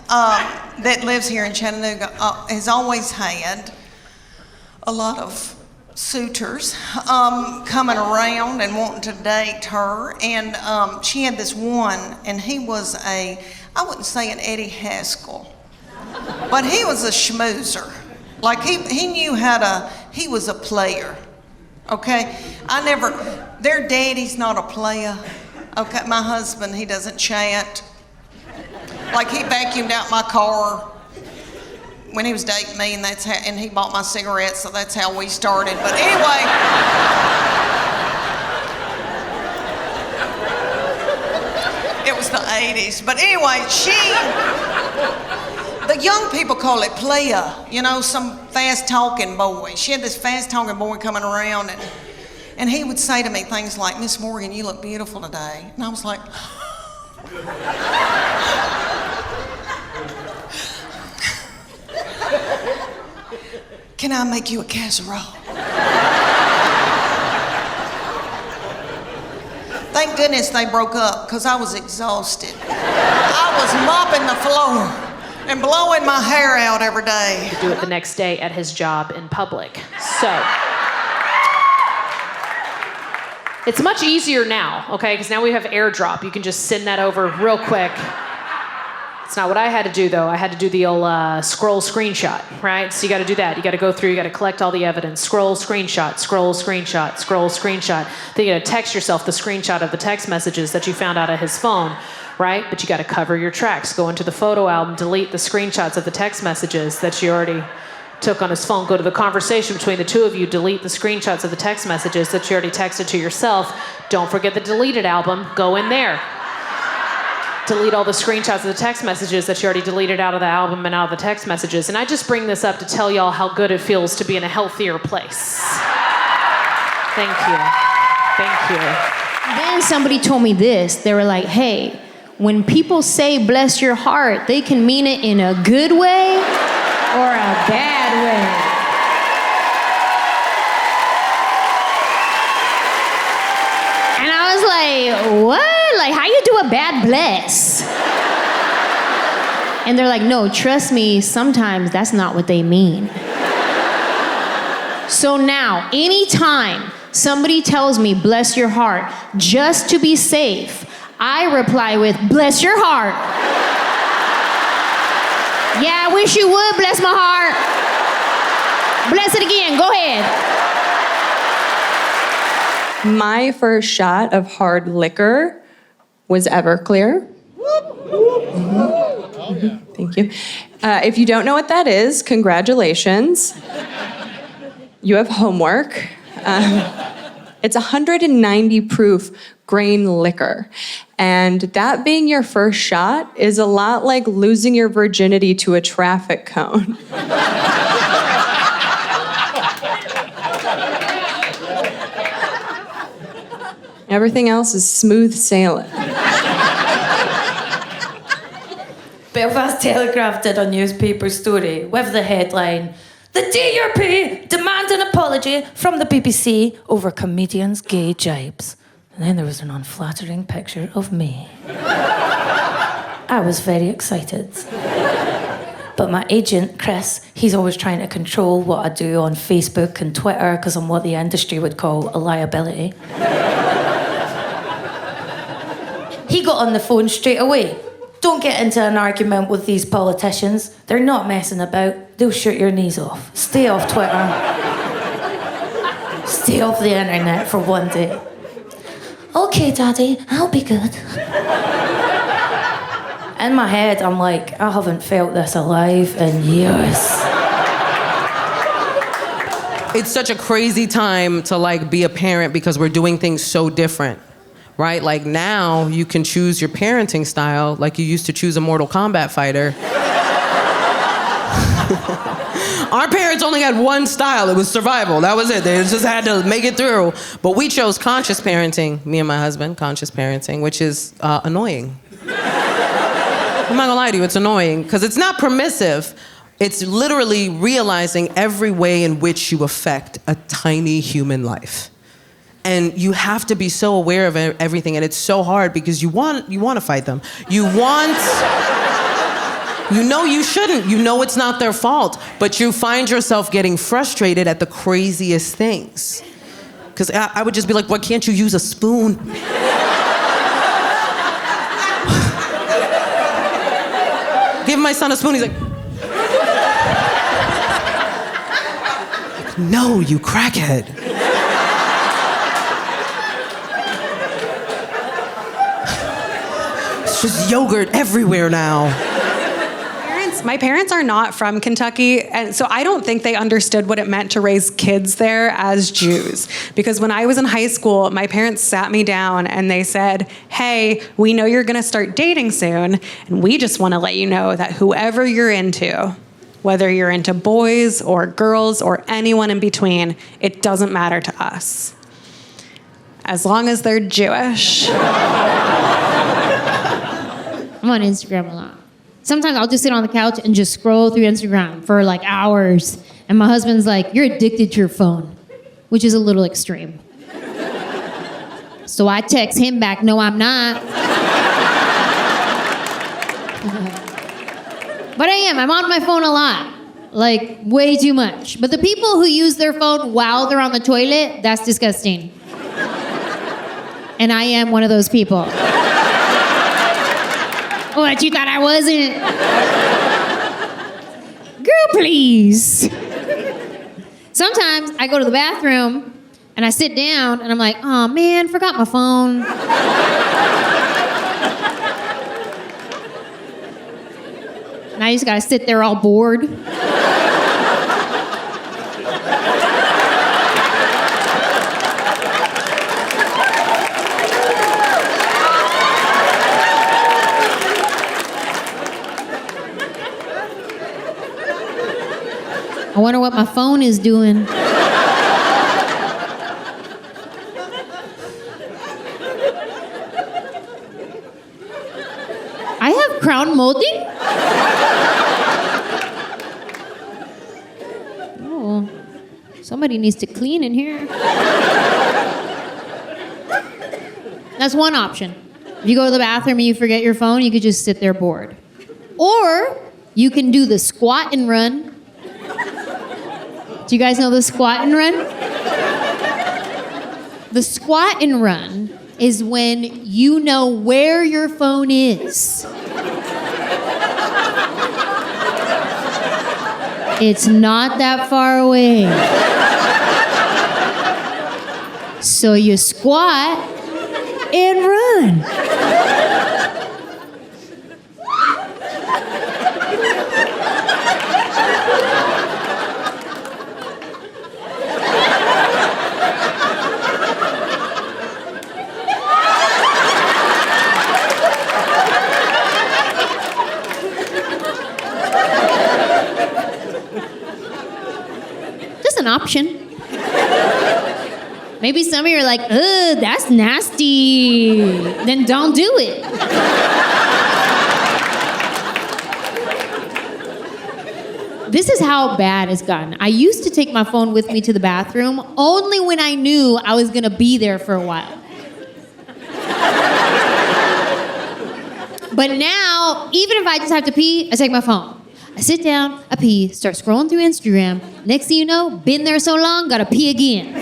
that lives here in Chattanooga has always had a lot of suitors coming around and wanting to date her. And she had this one, and he was I wouldn't say an Eddie Haskell, but he was a schmoozer. Like he knew he was a player. Okay, their daddy's not a player. Okay, my husband, he doesn't chant. Like he vacuumed out my car when he was dating me, and he bought my cigarettes, so that's how we started. But anyway, it was the 80s. But anyway, the young people call it playa, some fast-talking boy. She had this fast-talking boy coming around, and he would say to me things like, "Miss Morgan, you look beautiful today." And I was like, "Can I make you a casserole?" Thank goodness they broke up, because I was exhausted. I was mopping the floor and blowing my hair out every day. Do it the next day at his job in public. So it's much easier now, okay? Because now we have AirDrop. You can just send that over real quick. It's not what I had to do, though. I had to do the old scroll screenshot, right? So you got to do that. You got to go through, you got to collect all the evidence. Scroll screenshot, scroll screenshot, scroll screenshot. Then you got to text yourself the screenshot of the text messages that you found out of his phone, right? But you got to cover your tracks. Go into the photo album, delete the screenshots of the text messages that you already took on his phone. Go to the conversation between the two of you, delete the screenshots of the text messages that you already texted to yourself. Don't forget the deleted album. Go in there. Delete all the screenshots of the text messages that you already deleted out of the album and out of the text messages. And I just bring this up to tell y'all how good it feels to be in a healthier place. Thank you. Thank you. Then somebody told me this. They were like, "Hey, when people say bless your heart, they can mean it in a good way or a bad way." And I was like, "What? Like, how you do a bad bless?" And they're like, "No, trust me, sometimes that's not what they mean." So now, anytime somebody tells me bless your heart, just to be safe, I reply with bless your heart. Yeah, I wish you would bless my heart. Bless it again, go ahead. My first shot of hard liquor was Everclear. Thank you. If you don't know what that is, congratulations. You have homework. It's 190 proof grain liquor. And that being your first shot is a lot like losing your virginity to a traffic cone. Everything else is smooth sailing. Belfast Telegraph did a newspaper story with the headline, "The DUP demand an apology from the BBC over comedians' gay jibes." And then there was an unflattering picture of me. I was very excited. But my agent, Chris, he's always trying to control what I do on Facebook and Twitter because I'm what the industry would call a liability. He got on the phone straight away. "Don't get into an argument with these politicians. They're not messing about. They'll shoot your knees off. Stay off Twitter. Stay off the internet for one day." "Okay, Daddy, I'll be good." In my head, I'm like, I haven't felt this alive in years. It's such a crazy time to be a parent because we're doing things so different. Right? Like now you can choose your parenting style like you used to choose a Mortal Kombat fighter. Our parents only had one style. It was survival. That was it. They just had to make it through. But we chose conscious parenting, me and my husband, conscious parenting, which is annoying. I'm not gonna lie to you, it's annoying because it's not permissive. It's literally realizing every way in which you affect a tiny human life. And you have to be so aware of everything, and it's so hard because you want to fight them. You want You know you shouldn't. You know it's not their fault. But you find yourself getting frustrated at the craziest things. Because I would just be like, why can't you use a spoon? Give my son a spoon, he's like, no, you crackhead. It's just yogurt everywhere now. My parents are not from Kentucky, and so I don't think they understood what it meant to raise kids there as Jews. Because when I was in high school, my parents sat me down and they said, hey, we know you're gonna start dating soon, and we just wanna let you know that whoever you're into, whether you're into boys or girls or anyone in between, it doesn't matter to us. As long as they're Jewish. I'm on Instagram a lot. Sometimes I'll just sit on the couch and just scroll through Instagram for like hours. And my husband's like, you're addicted to your phone, which is a little extreme. So I text him back, no, I'm not. But I am. I'm on my phone a lot. Like, way too much. But the people who use their phone while they're on the toilet, that's disgusting. And I am one of those people. What, you thought I wasn't? Girl, please. Sometimes I go to the bathroom and I sit down and I'm like, oh man, forgot my phone. Now you just gotta sit there all bored. I wonder what my phone is doing. I have crown molding? Oh, somebody needs to clean in here. That's one option. If you go to the bathroom and you forget your phone, you could just sit there bored. Or you can do the squat and run. Do you guys know the squat and run? The squat and run is when you know where your phone is. It's not that far away. So you squat and run. An option. Maybe some of you are like, ugh, that's nasty. Then don't do it. This is how bad it's gotten. I used to take my phone with me to the bathroom only when I knew I was gonna be there for a while. But now, even if I just have to pee, I take my phone. I sit down, I pee, start scrolling through Instagram. Next thing you know, been there so long, gotta pee again.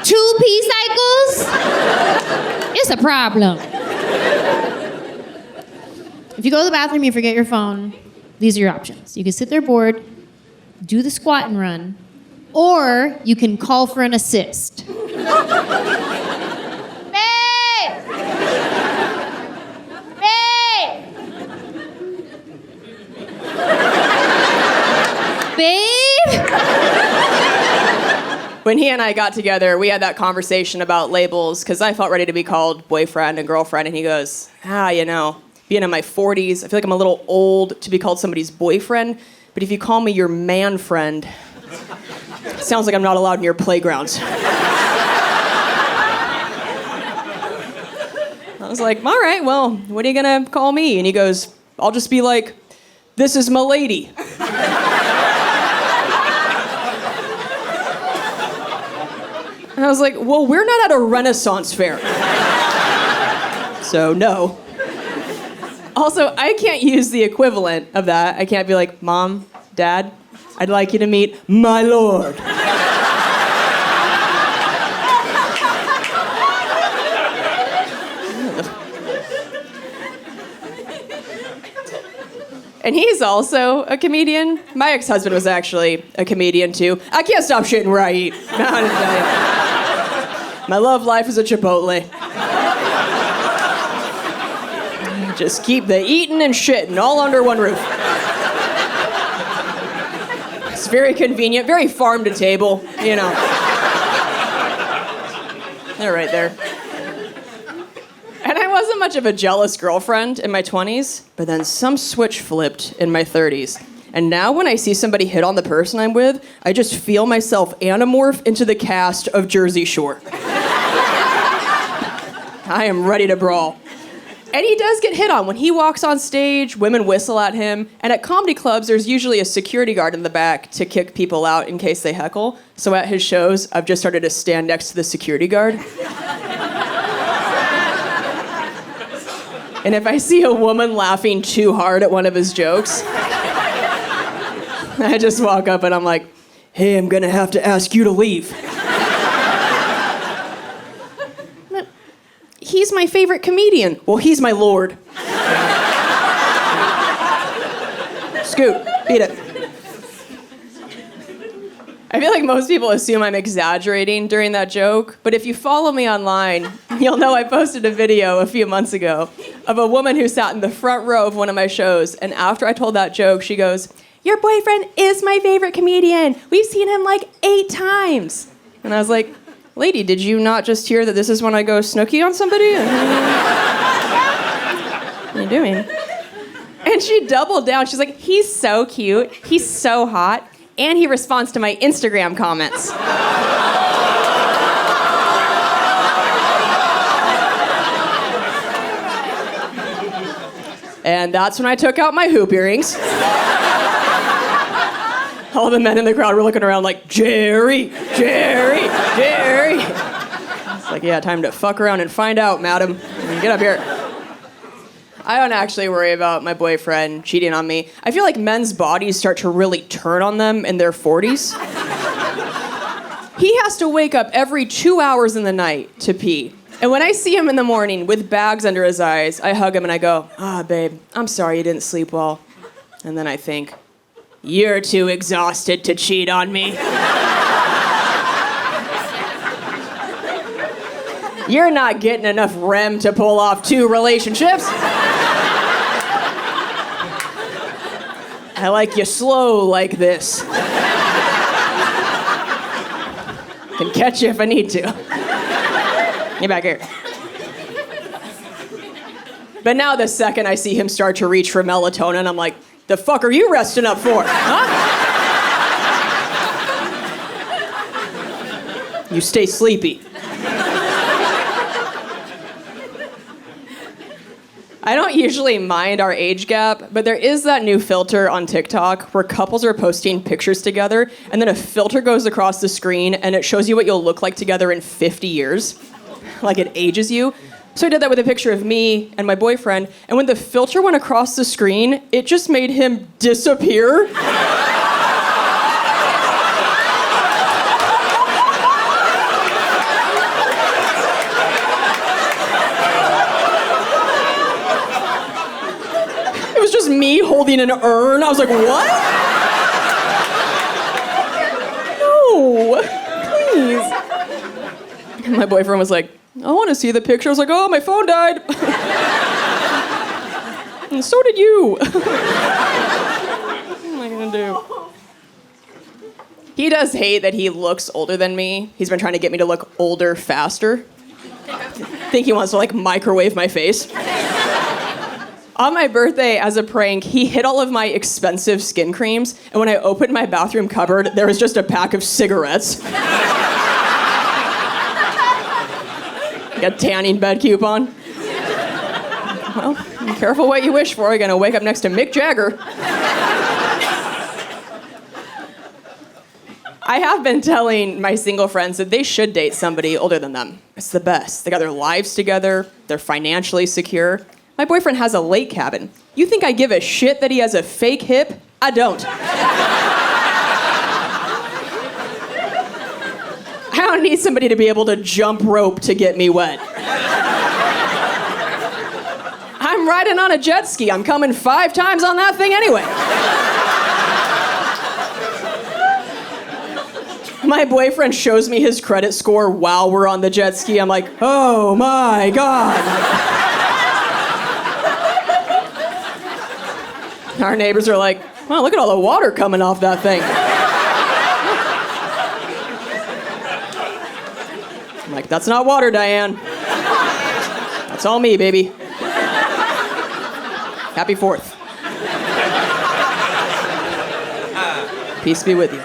2 pee cycles? It's a problem. If you go to the bathroom, you forget your phone, these are your options. You can sit there bored, do the squat and run, or you can call for an assist. When he and I got together, we had that conversation about labels because I felt ready to be called boyfriend and girlfriend, and he goes, you know, being in my 40s, I feel like I'm a little old to be called somebody's boyfriend, but if you call me your man friend, it sounds like I'm not allowed in your playground. I was like, all right, well, what are you gonna call me? And he goes, I'll just be like, this is my lady. And I was like, well, we're not at a Renaissance fair. So, no. Also, I can't use the equivalent of that. I can't be like, Mom, Dad, I'd like you to meet my Lord. And he's also a comedian. My ex-husband was actually a comedian too. I can't stop shitting where I eat. My love life is a Chipotle. Just keep the eating and shitting all under one roof. It's very convenient, very farm to table, you know. They're right there. And I wasn't much of a jealous girlfriend in my 20s, but then some switch flipped in my 30s. And now when I see somebody hit on the person I'm with, I just feel myself anamorph into the cast of Jersey Shore. I am ready to brawl. And he does get hit on. When he walks on stage, women whistle at him. And at comedy clubs, there's usually a security guard in the back to kick people out in case they heckle. So at his shows, I've just started to stand next to the security guard. And if I see a woman laughing too hard at one of his jokes, I just walk up and I'm like, hey, I'm gonna have to ask you to leave. He's my favorite comedian. Well, he's my lord. Scoot, beat it. I feel like most people assume I'm exaggerating during that joke, but if you follow me online, you'll know I posted a video a few months ago of a woman who sat in the front row of one of my shows, and after I told that joke, she goes, your boyfriend is my favorite comedian. We've seen him like 8 times. And I was like, lady, did you not just hear that this is when I go snooky on somebody? What are you doing? And she doubled down. She's like, he's so cute. He's so hot. And he responds to my Instagram comments. And that's when I took out my hoop earrings. All the men in the crowd were looking around like, Jerry, Jerry, Jerry. It's like, yeah, time to fuck around and find out, madam. Get up here. I don't actually worry about my boyfriend cheating on me. I feel like men's bodies start to really turn on them in their 40s. He has to wake up every 2 hours in the night to pee. And when I see him in the morning with bags under his eyes, I hug him and I go, babe, I'm sorry you didn't sleep well. And then I think, you're too exhausted to cheat on me. You're not getting enough REM to pull off 2 relationships. I like you slow like this. Can catch you if I need to. Get back here. But now the second I see him start to reach for melatonin, I'm like, the fuck are you resting up for, huh? You stay sleepy. I don't usually mind our age gap, but there is that new filter on TikTok where couples are posting pictures together, and then a filter goes across the screen, and it shows you what you'll look like together in 50 years. Like it ages you. So I did that with a picture of me and my boyfriend, and when the filter went across the screen, it just made him disappear. It was just me holding an urn. I was like, what? No, please. And my boyfriend was like, I want to see the picture. I was like, oh, my phone died. And so did you. What am I going to do? He does hate that he looks older than me. He's been trying to get me to look older faster. I think he wants to, like, microwave my face. On my birthday, as a prank, he hid all of my expensive skin creams, and when I opened my bathroom cupboard, there was just a pack of cigarettes. A tanning bed coupon. Well, be careful what you wish for. You're gonna wake up next to Mick Jagger. I have been telling my single friends that they should date somebody older than them. It's the best. They got their lives together. They're financially secure. My boyfriend has a lake cabin. You think I give a shit that he has a fake hip? I don't. I don't need somebody to be able to jump rope to get me wet. I'm riding on a jet ski. I'm coming 5 times on that thing anyway. My boyfriend shows me his credit score while we're on the jet ski. I'm like, oh my God. Our neighbors are like, wow, look at all the water coming off that thing. I'm like, that's not water, Diane. That's all me, baby. Happy 4th. Peace be with you.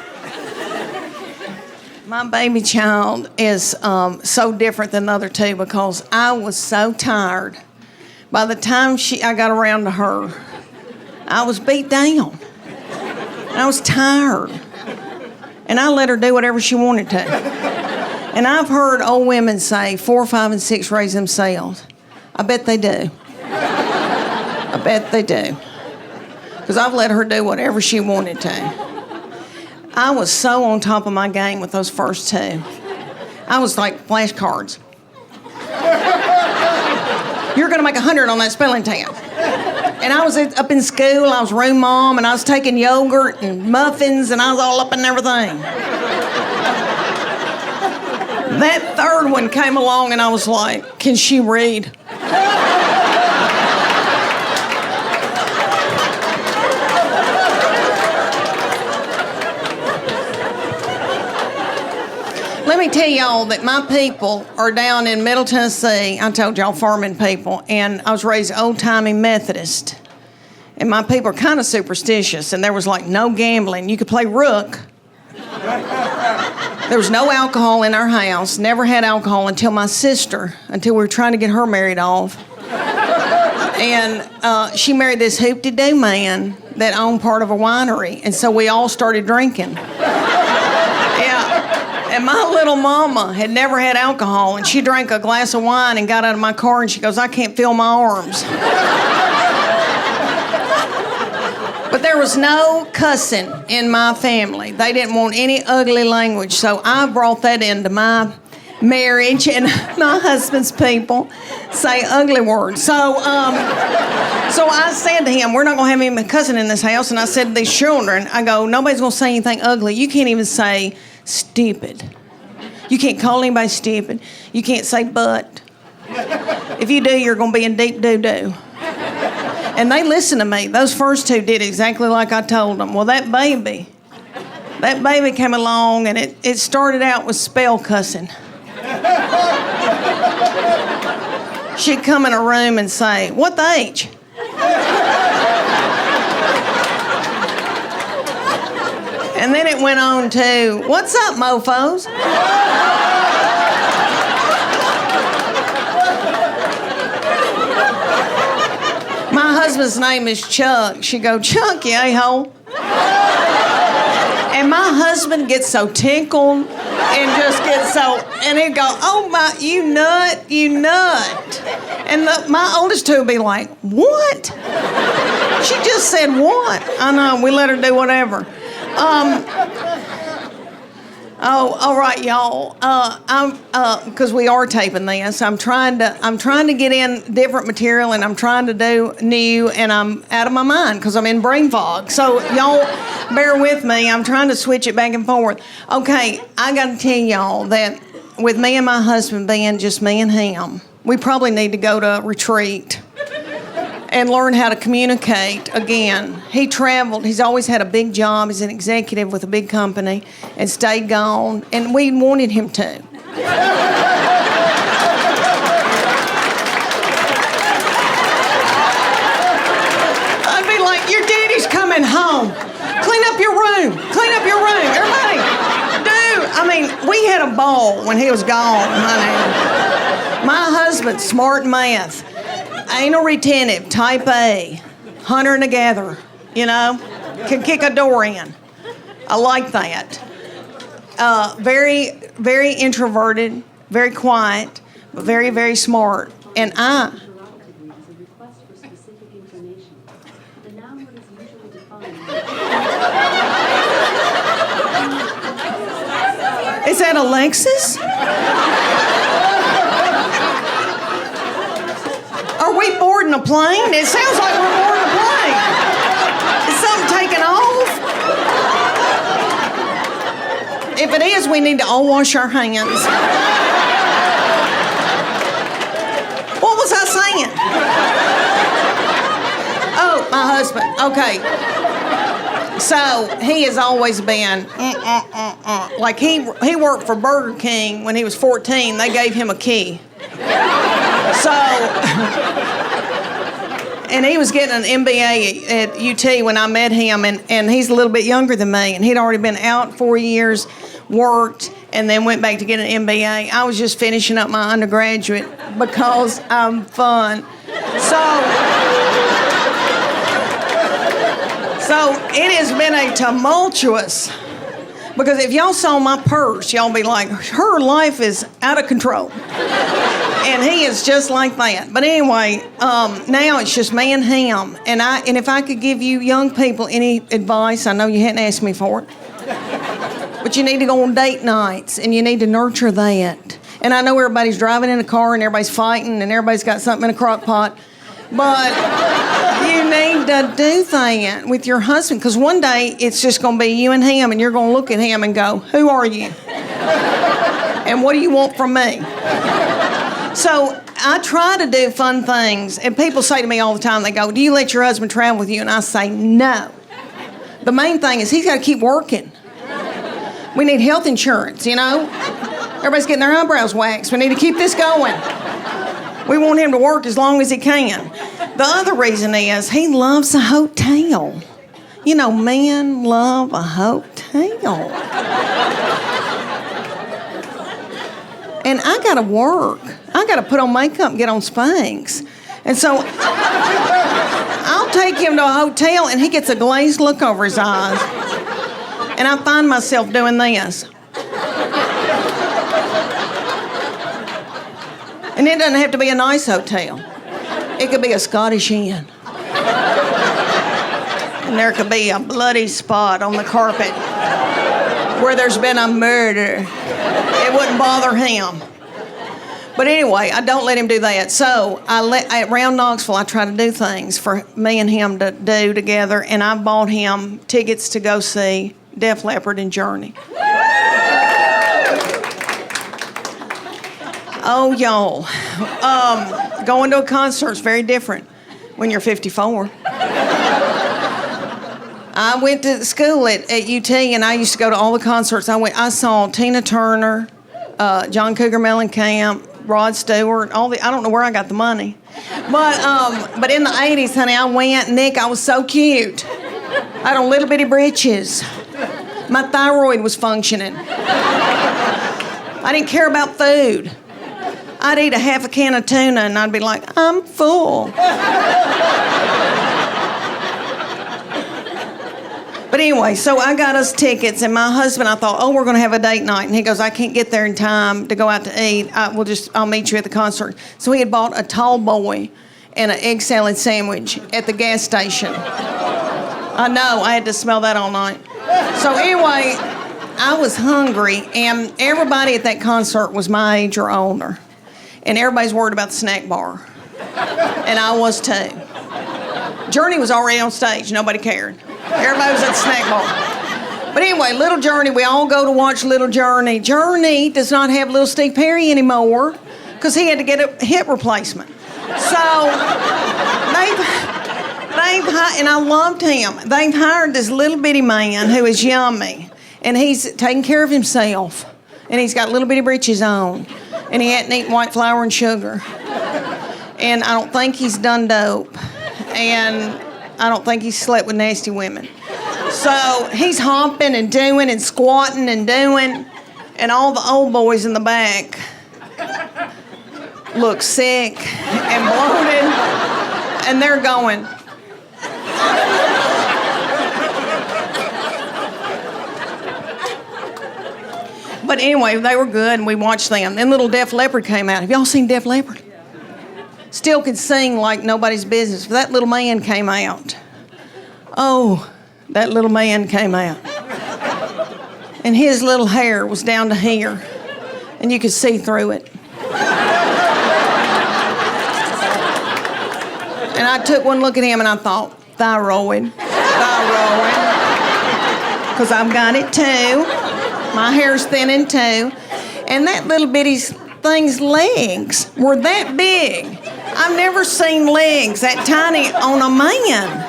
My baby child is so different than the other two because I was so tired. By the time I got around to her, I was beat down. And I was tired. And I let her do whatever she wanted to. And I've heard old women say 4, 5, and 6 raise themselves. I bet they do. I bet they do. Because I've let her do whatever she wanted to. I was so on top of my game with those first 2. I was like flashcards. You're going to make 100 on that spelling test. And I was up in school, I was room mom, and I was taking yogurt and muffins, and I was all up in everything. That 3rd one came along, and I was like, can she read? Let me tell y'all that my people are down in Middle Tennessee. I told y'all farming people, and I was raised old-timey Methodist. And my people are kind of superstitious, and there was like no gambling. You could play rook. There was no alcohol in our house, never had alcohol until my sister, until we were trying to get her married off. And she married this hoop-de-doo man that owned part of a winery, and so we all started drinking. And my little mama had never had alcohol, and she drank a glass of wine and got out of my car, and she goes, I can't feel my arms. But there was no cussing in my family. They didn't want any ugly language, so I brought that into my marriage, and my husband's people say ugly words. So I said to him, we're not going to have any cussing in this house, and I said to these children, I go, nobody's going to say anything ugly. You can't even say stupid. You can't call anybody stupid. You can't say but. If you do, you're going to be in deep doo-doo. And they listened to me. Those first 2 did exactly like I told them. Well, that baby came along, and it started out with spell cussing. She'd come in a room and say, what the H? And then it went on to, what's up, mofos? My husband's name is Chuck. She go, Chuck, you a-hole. And my husband gets so tickled and just gets so, and he'd go, oh my, you nut. And my oldest 2 would be like, what? She just said what? I know, we let her do whatever. All right, y'all. Because we are taping this. I'm trying to get in different material, and I'm trying to do new, and I'm out of my mind because I'm in brain fog. So y'all, bear with me. I'm trying to switch it back and forth. Okay, I got to tell y'all that with me and my husband being just me and him, we probably need to go to a retreat and learn how to communicate again. He traveled. He's always had a big job. He's an executive with a big company and stayed gone, and we wanted him to. I'd be like, your daddy's coming home. Clean up your room. Everybody, dude. I mean, we had a ball when he was gone, honey. My husband's smart in math. Anal retentive, type A, hunter and a gatherer, can kick a door in. I like that. Very, very introverted, very quiet, but very, very smart. And Is that Alexis? Are we boarding a plane? It sounds like we're boarding a plane. Is something taking off? If it is, we need to all wash our hands. What was I saying? Oh, my husband. Okay. So he has always been like he worked for Burger King when he was 14. They gave him a key. So, and he was getting an MBA at UT when I met him, and he's a little bit younger than me, and he'd already been out 4 years, worked, and then went back to get an MBA. I was just finishing up my undergraduate because I'm fun. So it has been a tumultuous, because if y'all saw my purse, y'all be like, her life is out of control. And he is just like that. But anyway, now it's just me and him. And if I could give you young people any advice, I know you hadn't asked me for it, but you need to go on date nights and you need to nurture that. And I know everybody's driving in a car and everybody's fighting and everybody's got something in a crock pot, but you need to do that with your husband, because one day it's just going to be you and him, and you're going to look at him and go, who are you? And what do you want from me? So I try to do fun things, and people say to me all the time, they go, do you let your husband travel with you? And I say, no. The main thing is he's got to keep working. We need health insurance, you know? Everybody's getting their eyebrows waxed. We need to keep this going. We want him to work as long as he can. The other reason is he loves a hotel. You know, men love a hotel. And I gotta work. I gotta put on makeup and get on Spanx. And so I'll take him to a hotel and he gets a glazed look over his eyes. And I find myself doing this. And it doesn't have to be a nice hotel. It could be a Scottish Inn. And there could be a bloody spot on the carpet where there's been a murder. It wouldn't bother him. But anyway, I don't let him do that. So around Knoxville, I try to do things for me and him to do together. And I bought him tickets to go see Def Leppard and Journey. Oh, y'all. Going to a concert is very different when you're 54. I went to school at UT, and I used to go to all the concerts. I saw Tina Turner, John Cougar Mellencamp, Rod Stewart, I don't know where I got the money. But in the 80s, honey, I went. Nick, I was so cute. I had on little bitty britches. My thyroid was functioning. I didn't care about food. I'd eat a half a can of tuna and I'd be like, I'm full. But anyway, so I got us tickets, and my husband, I thought, we're going to have a date night. And he goes, I can't get there in time to go out to eat. I'll meet you at the concert. So he had bought a tall boy and an egg salad sandwich at the gas station. I know, I had to smell that all night. So anyway, I was hungry, and everybody at that concert was my age or older. And everybody's worried about the snack bar. And I was too. Journey was already on stage. Nobody cared. Everybody was at the snack bar. But anyway, Little Journey, we all go to watch Little Journey. Journey does not have Little Steve Perry anymore because he had to get a hip replacement. So and I loved him. They've hired this little bitty man who is yummy, and he's taking care of himself, and he's got little bitty breeches on, and he hadn't eaten white flour and sugar, and I don't think he's done dope, and I don't think he's slept with nasty women. So he's hopping and doing and squatting and doing, and all the old boys in the back look sick and bloated, and they're going. But anyway, they were good, and we watched them. Then little Def Leppard came out. Have y'all seen Def Leppard? Still could sing like nobody's business. But that little man came out. Oh, that little man came out. And his little hair was down to here, and you could see through it. And I took one look at him and I thought, thyroid. Because I've got it too. My hair's thinning too. And that little bitty thing's legs were that big. I've never seen legs that tiny on a man.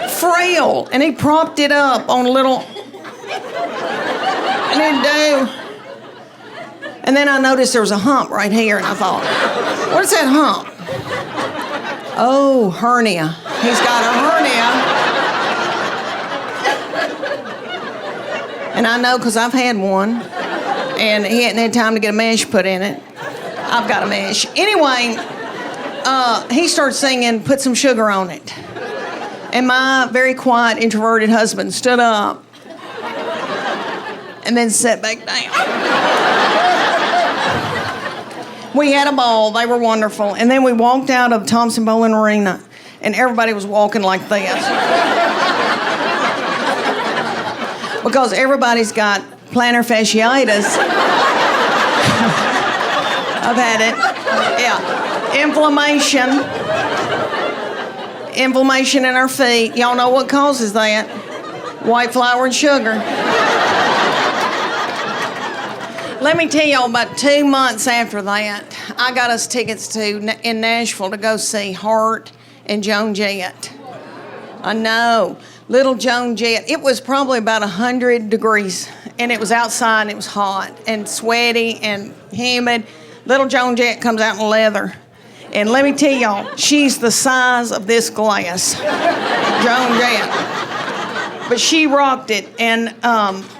Frail. And he propped it up on a little... And he'd do... And then I noticed there was a hump right here, and I thought, what's that hump? Oh, hernia. He's got a hernia. And I know because I've had one, and he hadn't had time to get a mesh put in it. I've got a mesh. Anyway, he started singing, "Put Some Sugar on It." And my very quiet, introverted husband stood up and then sat back down. We had a ball. They were wonderful. And then we walked out of Thompson Bowling Arena, and everybody was walking like this. Because everybody's got plantar fasciitis. I've had it. Yeah. Inflammation in our feet. Y'all know what causes that? White flour and sugar. Let me tell y'all, about 2 months after that, I got us tickets in Nashville to go see Hart and Joan Jett. I know, little Joan Jett. It was probably about 100 degrees, and it was outside, and it was hot and sweaty and humid. Little Joan Jett comes out in leather. And let me tell y'all, she's the size of this glass, Joan Jett. But she rocked it, and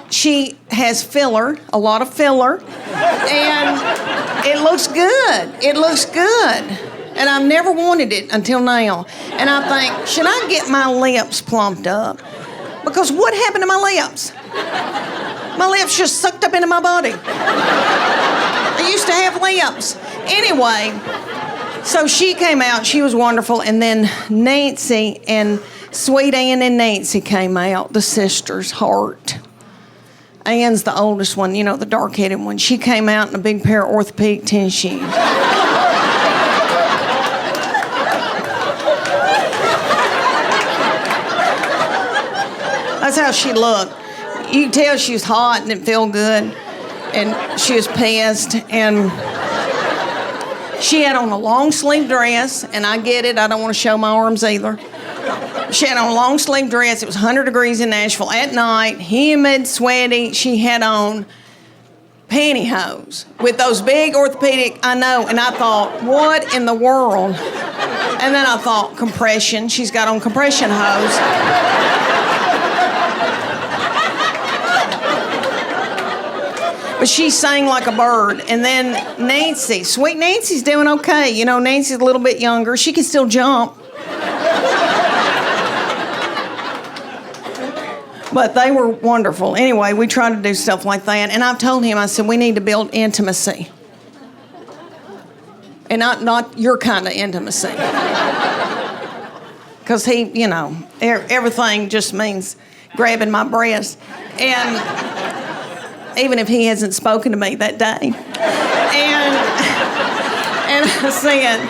she has filler, a lot of filler, and it looks good. It looks good. And I've never wanted it until now. And I think, should I get my lips plumped up? Because what happened to my lips? My lips just sucked up into my body. I used to have lips. Anyway, so she came out, she was wonderful, and then Nancy and Sweet Ann and Nancy came out, the sisters, Hart. Ann's the oldest one, you know, the dark-headed one. She came out in a big pair of orthopedic tennis shoes. That's how she looked. You could tell she was hot and didn't feel good. And she was pissed. And she had on a long-sleeve dress, and I get it, I don't want to show my arms either. She had on a long-sleeve dress. It was 100 degrees in Nashville at night, humid, sweaty. She had on pantyhose with those big orthopedic, I know, and I thought, what in the world? And then I thought, compression. She's got on compression hose. But she sang like a bird. And then Nancy, sweet Nancy's doing okay. You know, Nancy's a little bit younger. She can still jump. But they were wonderful. Anyway, we tried to do stuff like that. And I've told him, I said, we need to build intimacy. And not your kind of intimacy. Because he, you know, everything just means grabbing my breast. And even if he hasn't spoken to me that day. And I said,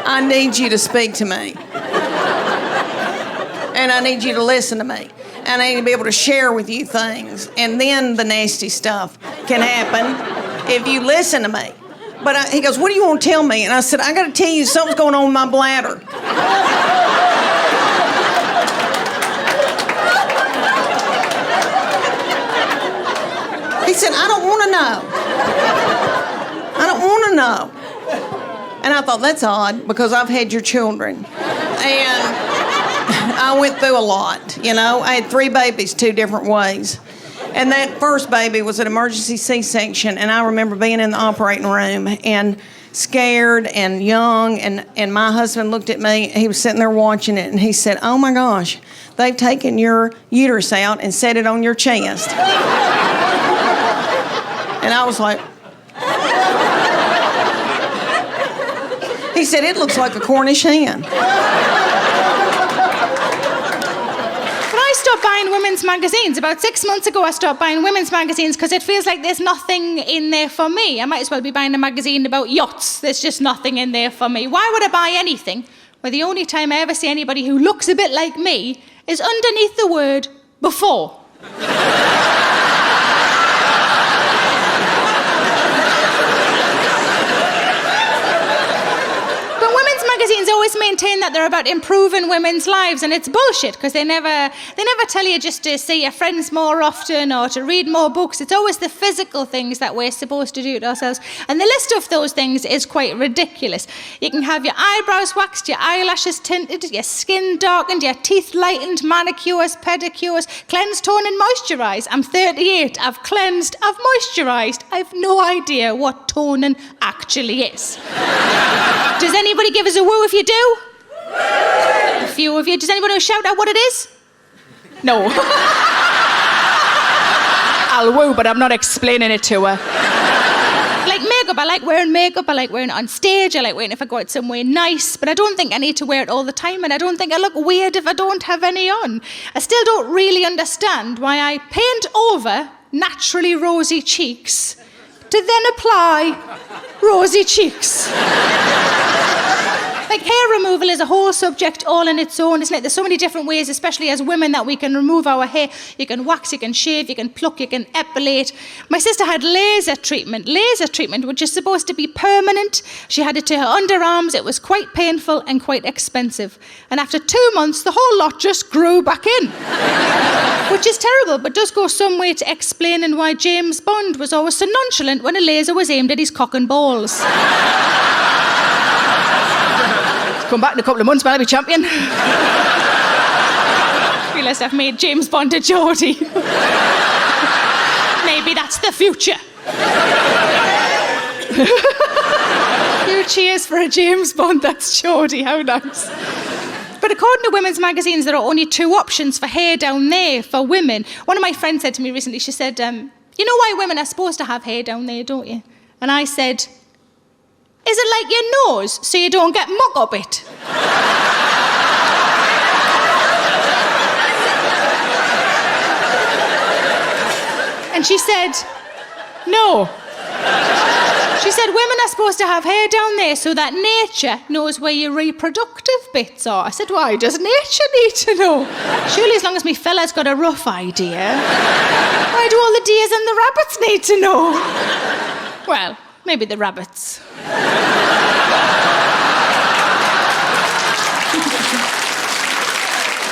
I need you to speak to me. And I need you to listen to me. And I need to be able to share with you things. And then the nasty stuff can happen if you listen to me. But he goes, what do you want to tell me? And I said, I got to tell you something's going on with my bladder. He said, I don't want to know. I don't want to know. And I thought, that's odd, because I've had your children. And I went through a lot, you know. I had 3 babies 2 different ways. And that first baby was an emergency C-section, and I remember being in the operating room and scared and young, and my husband looked at me, he was sitting there watching it, and he said, oh my gosh, they've taken your uterus out and set it on your chest. And I was like, he said, it looks like a Cornish hen. women's magazines. About 6 months ago, I stopped buying women's magazines because it feels like there's nothing in there for me. I might as well be buying a magazine about yachts. There's just nothing in there for me. Why would I buy anything where the only time I ever see anybody who looks a bit like me is underneath the word before? Magazines always maintain that they're about improving women's lives, and it's bullshit because they never tell you just to see your friends more often or to read more books. It's always the physical things that we're supposed to do to ourselves, and the list of those things is quite ridiculous. You can have your eyebrows waxed, your eyelashes tinted, your skin darkened, your teeth lightened, manicures, pedicures, cleansed, toned and moisturised. I'm 38, I've cleansed, I've moisturised. I've no idea what toning actually is. Does anybody give us a woo if you do? A few of you. Does anybody shout out what it is? No. I'll woo, but I'm not explaining it to her. Like makeup, I like wearing makeup. I like wearing it on stage. I like wearing it if I go out somewhere nice. But I don't think I need to wear it all the time. And I don't think I look weird if I don't have any on. I still don't really understand why I paint over naturally rosy cheeks to then apply rosy cheeks. Like hair removal is a whole subject all in its own, isn't it? There's so many different ways, especially as women, that we can remove our hair. You can wax, you can shave, you can pluck, you can epilate. My sister had laser treatment, which is supposed to be permanent. She had it to her underarms. It was quite painful and quite expensive. And after 2 months, the whole lot just grew back in. Which is terrible, but does go some way to explaining why James Bond was always so nonchalant when a laser was aimed at his cock and balls. Come back in a couple of months, but I'll be champion. Realise I've made James Bond a Geordie. Maybe that's the future. Two cheers for a James Bond that's Geordie, how nice. But according to women's magazines, there are only 2 options for hair down there for women. One of my friends said to me recently, she said, you know why women are supposed to have hair down there, don't you? And I said, is it like your nose, so you don't get muck up it? And she said, no. She said, women are supposed to have hair down there so that nature knows where your reproductive bits are. I said, why does nature need to know? Surely as long as me fella's got a rough idea. Why do all the deers and the rabbits need to know? Well, maybe the rabbits.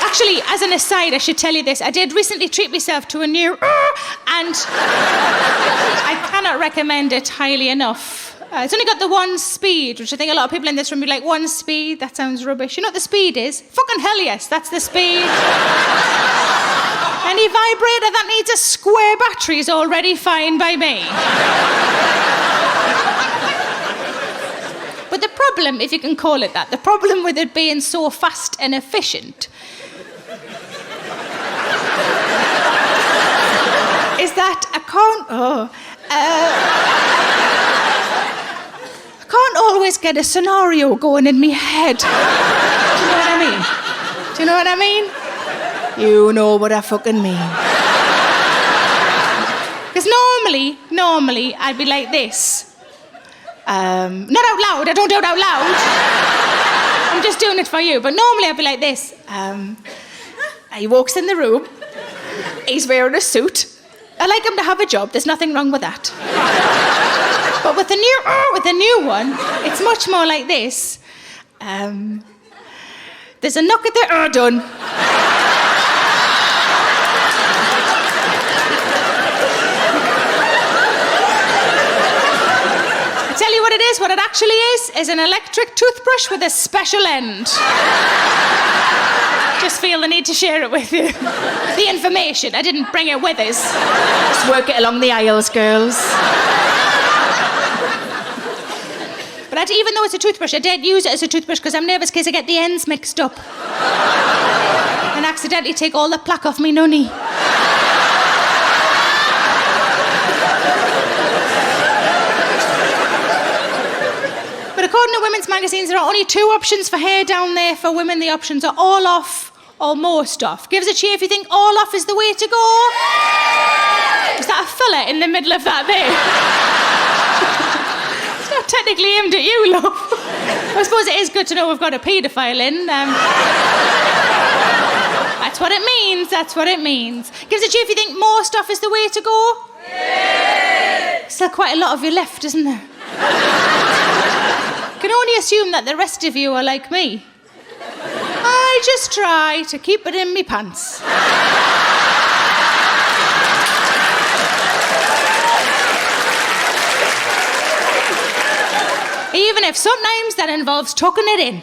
Actually, as an aside, I should tell you this. I did recently treat myself to a new and I cannot recommend it highly enough. It's only got the 1 speed, which I think a lot of people in this room would be like, 1 speed? That sounds rubbish. You know what the speed is? Fucking hell yes, that's the speed. Any vibrator that needs a square battery is already fine by me. But the problem, if you can call it that, the problem with it being so fast and efficient is that I can't always get a scenario going in my head. Do you know what I mean? Do you know what I mean? You know what I fucking mean. Because normally, I'd be like this. Not out loud, I don't do it out loud. I'm just doing it for you. But normally I'd be like this. He walks in the room. He's wearing a suit. I like him to have a job. There's nothing wrong with that. But with the new one, it's much more like this. There's a knock at the done. I tell you what it is. What it actually is an electric toothbrush with a special end. Just feel the need to share it with you. The information. I didn't bring it with us. Just work it along the aisles, girls. But even though it's a toothbrush, I daren't use it as a toothbrush because I'm nervous in case I get the ends mixed up. And accidentally take all the plaque off me nunny. But according to women's magazines, there are only 2 options for hair down there for women. The options are all off or most off? Give us a cheer if you think all off is the way to go. Is that a filler in the middle of that there? It's not technically aimed at you, love. I suppose it is good to know we've got a paedophile in. That's what it means, that's what it means. Give us a cheer if you think more stuff is the way to go. Still quite a lot of you left, isn't there? Can only assume that the rest of you are like me. I just try to keep it in me pants. Even if sometimes that involves tucking it in.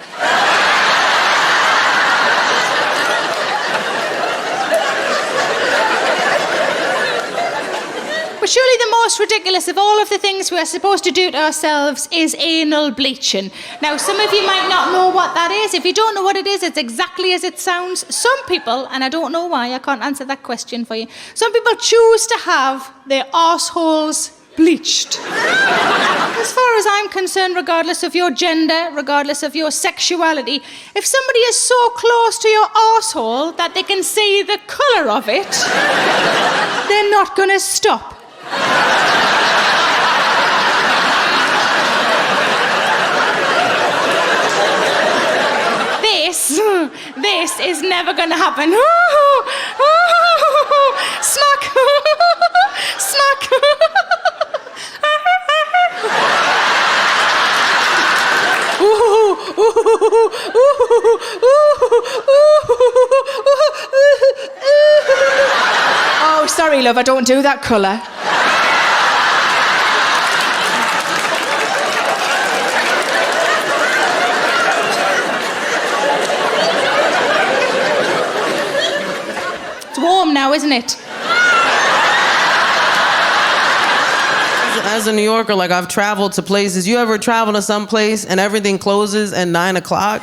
But surely the most ridiculous of all of the things we are supposed to do to ourselves is anal bleaching. Now, some of you might not know what that is. If you don't know what it is, it's exactly as it sounds. Some people, and I don't know why, I can't answer that question for you, some people choose to have their arseholes bleached. As far as I'm concerned, regardless of your gender, regardless of your sexuality, if somebody is so close to your arsehole that they can see the colour of it, they're not going to stop. This is never going to happen. Smack! Smack! Oh, sorry, love, I don't do that colour. It's warm now, isn't it? As a New Yorker, like, I've traveled to places. You ever travel to some place and everything closes at 9 o'clock?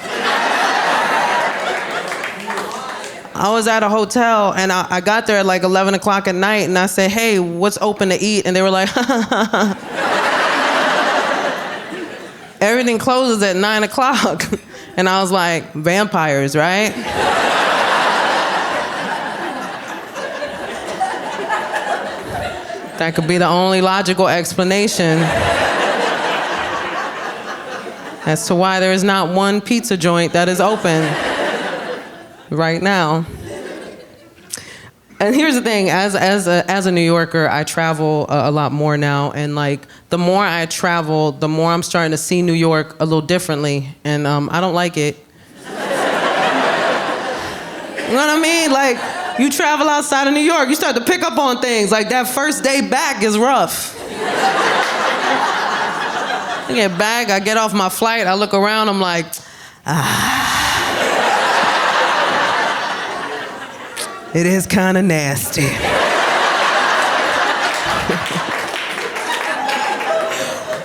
I was at a hotel and I got there at like 11 o'clock at night and I said, hey, what's open to eat? And they were like, everything closes at 9 o'clock. And I was like, vampires, right? That could be the only logical explanation as to why there is not one pizza joint that is open right now. And here's the thing, as a New Yorker, I travel a lot more now, and like the more I travel, the more I'm starting to see New York a little differently, and I don't like it. You know what I mean? Like, you travel outside of New York, you start to pick up on things. Like, that first day back is rough. I get back, I get off my flight, I look around, I'm like, it is kind of nasty.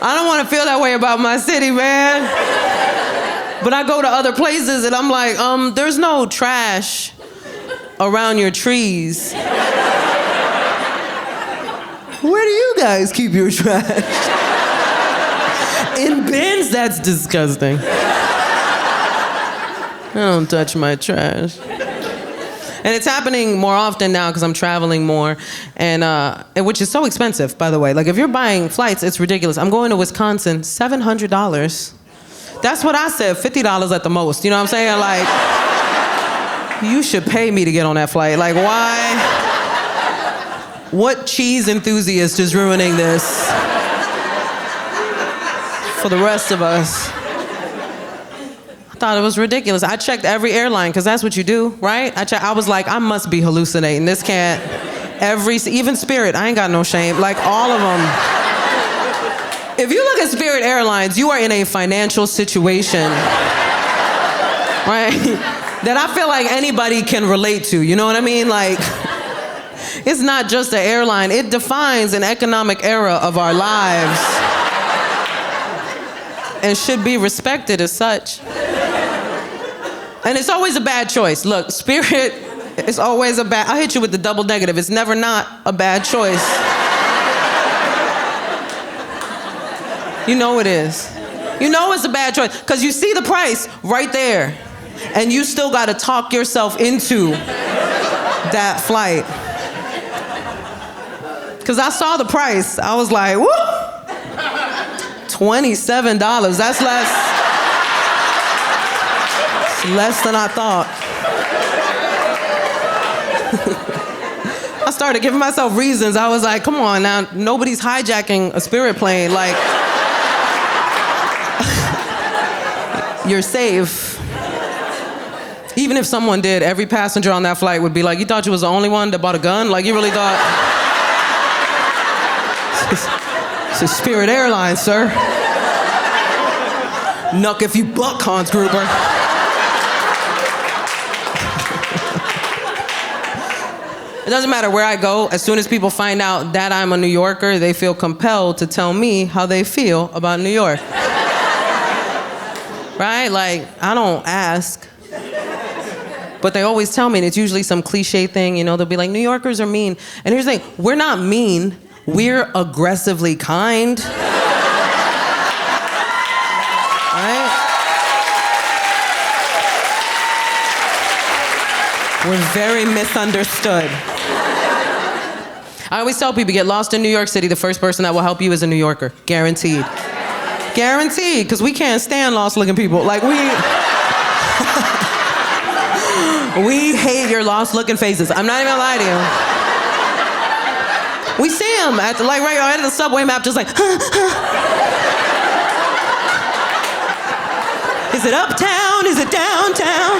I don't want to feel that way about my city, man. But I go to other places and I'm like, there's no trash around your trees. Where do you guys keep your trash? In bins? That's disgusting. I don't touch my trash. And it's happening more often now because I'm traveling more, and which is so expensive, by the way. Like, if you're buying flights, it's ridiculous. I'm going to Wisconsin, $700. That's what I said, $50 at the most. You know what I'm saying? Like, you should pay me to get on that flight. Like, why? What cheese enthusiast is ruining this for the rest of us? I thought it was ridiculous. I checked every airline, because that's what you do, right? I was like, I must be hallucinating. This can't, even Spirit, I ain't got no shame. Like, all of them. If you look at Spirit Airlines, you are in a financial situation, right? That I feel like anybody can relate to, you know what I mean? Like, it's not just an airline, it defines an economic era of our lives and should be respected as such. And it's always a bad choice. Look, Spirit is always a bad, I'll hit you with the double negative. It's never not a bad choice. You know it is. You know it's a bad choice, because you see the price right there. And you still gotta talk yourself into that flight. Cause I saw the price. I was like, woo! $27. That's less than I thought. I started giving myself reasons. I was like, come on now, nobody's hijacking a Spirit plane. Like, you're safe. Even if someone did, every passenger on that flight would be like, you thought you was the only one that bought a gun? Like, you really thought? It's a Spirit Airlines, sir. Nuck if you buck, Hans Gruber. It doesn't matter where I go. As soon as people find out that I'm a New Yorker, they feel compelled to tell me how they feel about New York. Right? Like, I don't ask. But they always tell me, and it's usually some cliche thing, you know, they'll be like, New Yorkers are mean. And here's the thing, we're not mean, we're aggressively kind. Right? We're very misunderstood. I always tell people, get lost in New York City, the first person that will help you is a New Yorker. Guaranteed. Guaranteed, because we can't stand lost-looking people. Like, we hate your lost-looking faces. I'm not even gonna lie to you. We see them at the, like, right at the subway map, just like, Is it uptown? Is it downtown?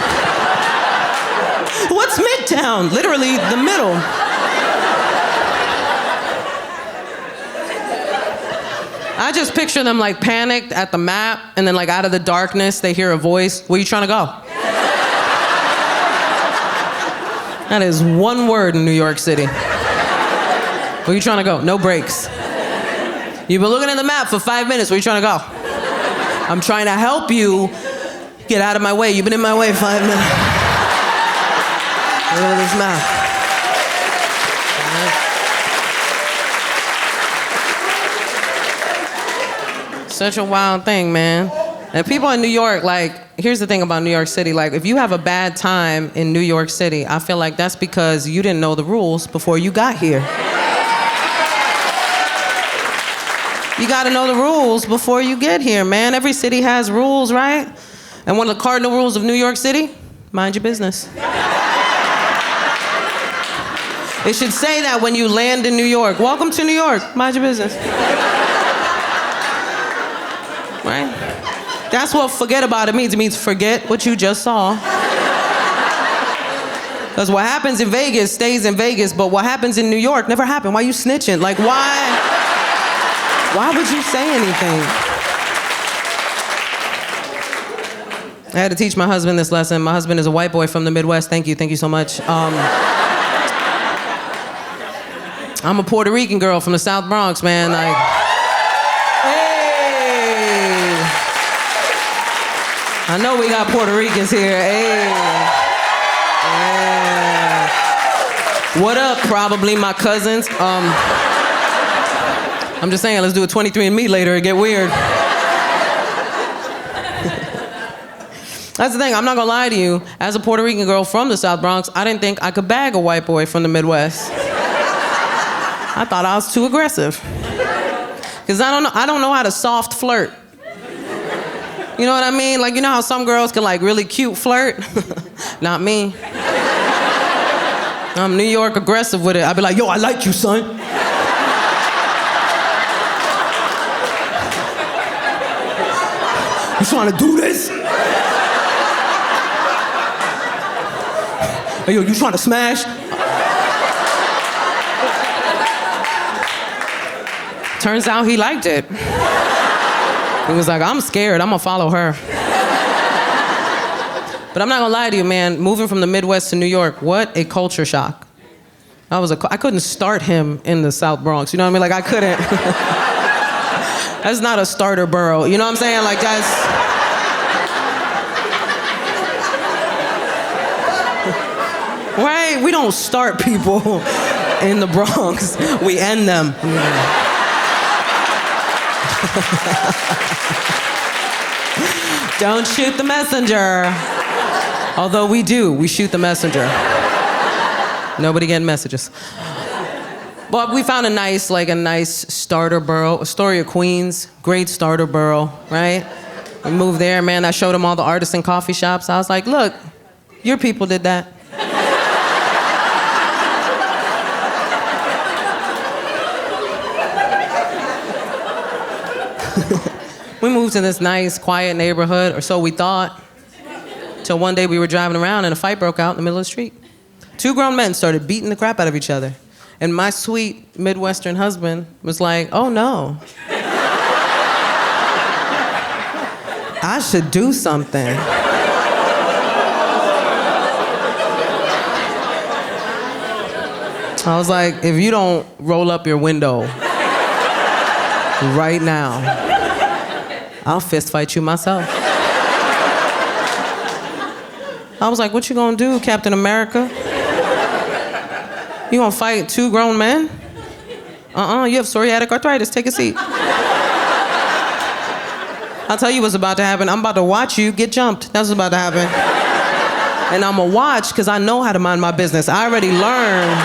What's midtown? Literally the middle. I just picture them like panicked at the map, and then like out of the darkness, they hear a voice. Where you trying to go? That is one word in New York City. Where you trying to go? No breaks. You've been looking at the map for 5 minutes. Where you trying to go? I'm trying to help you get out of my way. You've been in my way 5 minutes. Look at this map. Such a wild thing, man. And people in New York, like, here's the thing about New York City. Like, if you have a bad time in New York City, I feel like that's because you didn't know the rules before you got here. You gotta know the rules before you get here, man. Every city has rules, right? And one of the cardinal rules of New York City, mind your business. It should say that when you land in New York. Welcome to New York, mind your business. Right? That's what forget about it means. It means forget what you just saw. Because what happens in Vegas stays in Vegas, but what happens in New York never happened. Why are you snitching? Like, why would you say anything? I had to teach my husband this lesson. My husband is a white boy from the Midwest. Thank you so much. I'm a Puerto Rican girl from the South Bronx, man. Like, I know we got Puerto Ricans here. Hey. Yeah. What up, probably my cousins? I'm just saying, let's do a 23andMe later and get weird. That's the thing, I'm not gonna lie to you. As a Puerto Rican girl from the South Bronx, I didn't think I could bag a white boy from the Midwest. I thought I was too aggressive. Because I don't know how to soft flirt. You know what I mean? Like, you know how some girls can like really cute flirt? Not me. I'm New York aggressive with it. I'd be like, yo, I like you, son. You trying to do this? Hey, yo, you trying to smash? Turns out he liked it. He was like, I'm scared, I'm gonna follow her. But I'm not gonna lie to you, man, moving from the Midwest to New York, what a culture shock. I couldn't start him in the South Bronx, you know what I mean? Like, I couldn't. That's not a starter borough, you know what I'm saying? Like, that's... Right? We don't start people in the Bronx, we end them. Don't shoot the messenger. Although we shoot the messenger. Nobody getting messages. But we found a nice starter borough, Astoria, Queens, great starter borough, right? We moved there, man. I showed them all the artisan coffee shops. I was like, look, your people did that. We moved to this nice, quiet neighborhood, or so we thought. Till one day we were driving around and a fight broke out in the middle of the street. 2 grown men started beating the crap out of each other. And my sweet Midwestern husband was like, oh no. I should do something. I was like, if you don't roll up your window right now, I'll fist fight you myself. I was like, what you gonna do, Captain America? You gonna fight 2 grown men? You have psoriatic arthritis, take a seat. I'll tell you what's about to happen. I'm about to watch you get jumped. That's what's about to happen. And I'm gonna watch, because I know how to mind my business. I already learned.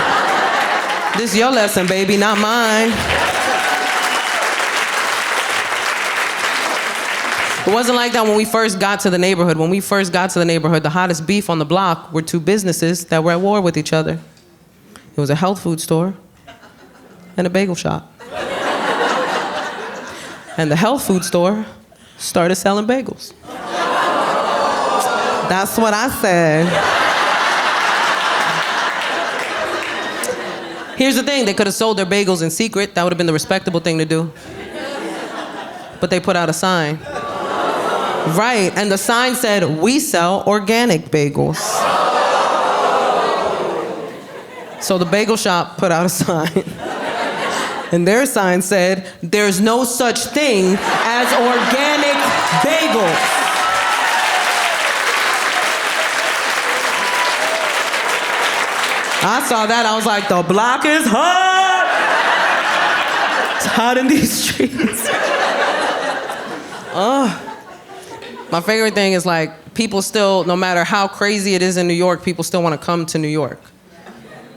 This is your lesson, baby, not mine. It wasn't like that when we first got to the neighborhood. When we first got to the neighborhood, the hottest beef on the block were 2 businesses that were at war with each other. It was a health food store and a bagel shop. And the health food store started selling bagels. That's what I said. Here's the thing, they could have sold their bagels in secret. That would have been the respectable thing to do. But they put out a sign. Right, and the sign said, we sell organic bagels. So the bagel shop put out a sign. And their sign said, there's no such thing as organic bagels. I saw that, I was like, the block is hot. It's hot in these streets. My favorite thing is like, people still, no matter how crazy it is in New York, people still want to come to New York.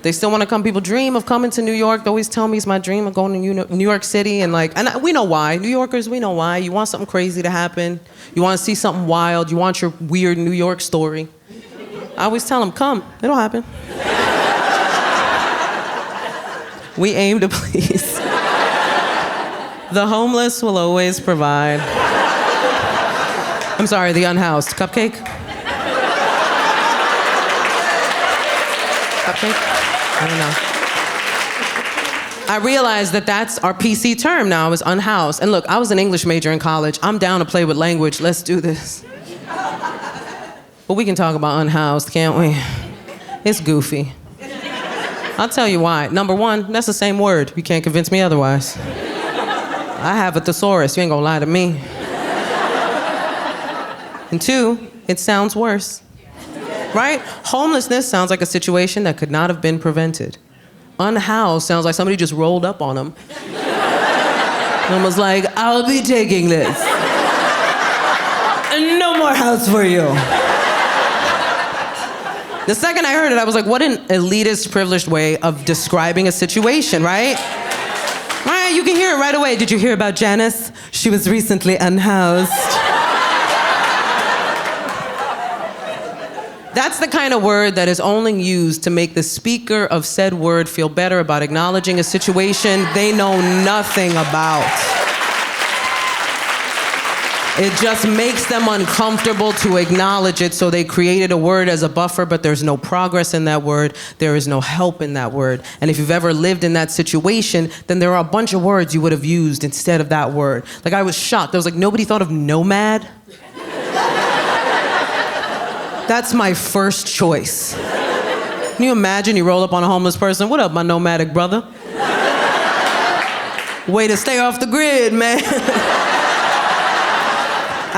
They still want to come. People dream of coming to New York. They always tell me it's my dream of going to New York City. And we know why. New Yorkers, we know why. You want something crazy to happen. You want to see something wild. You want your weird New York story. I always tell them, come. It'll happen. We aim to please. The homeless will always provide. I'm sorry, the unhoused. Cupcake? Cupcake? I don't know. I realized that that's our PC term now, is unhoused. And look, I was an English major in college. I'm down to play with language. Let's do this. But we can talk about unhoused, can't we? It's goofy. I'll tell you why. Number one, that's the same word. You can't convince me otherwise. I have a thesaurus. You ain't gonna lie to me. And 2, it sounds worse. Right? Homelessness sounds like a situation that could not have been prevented. Unhoused sounds like somebody just rolled up on them. And was like, I'll be taking this. And no more house for you. The second I heard it, I was like, what an elitist, privileged way of describing a situation, right? Right, you can hear it right away. Did you hear about Janice? She was recently unhoused. That's the kind of word that is only used to make the speaker of said word feel better about acknowledging a situation they know nothing about. It just makes them uncomfortable to acknowledge it, so they created a word as a buffer, but there's no progress in that word. There is no help in that word. And if you've ever lived in that situation, then there are a bunch of words you would have used instead of that word. Like, I was shocked. I was like, nobody thought of nomad? That's my first choice. Can you imagine you roll up on a homeless person? What up, my nomadic brother? Way to stay off the grid, man.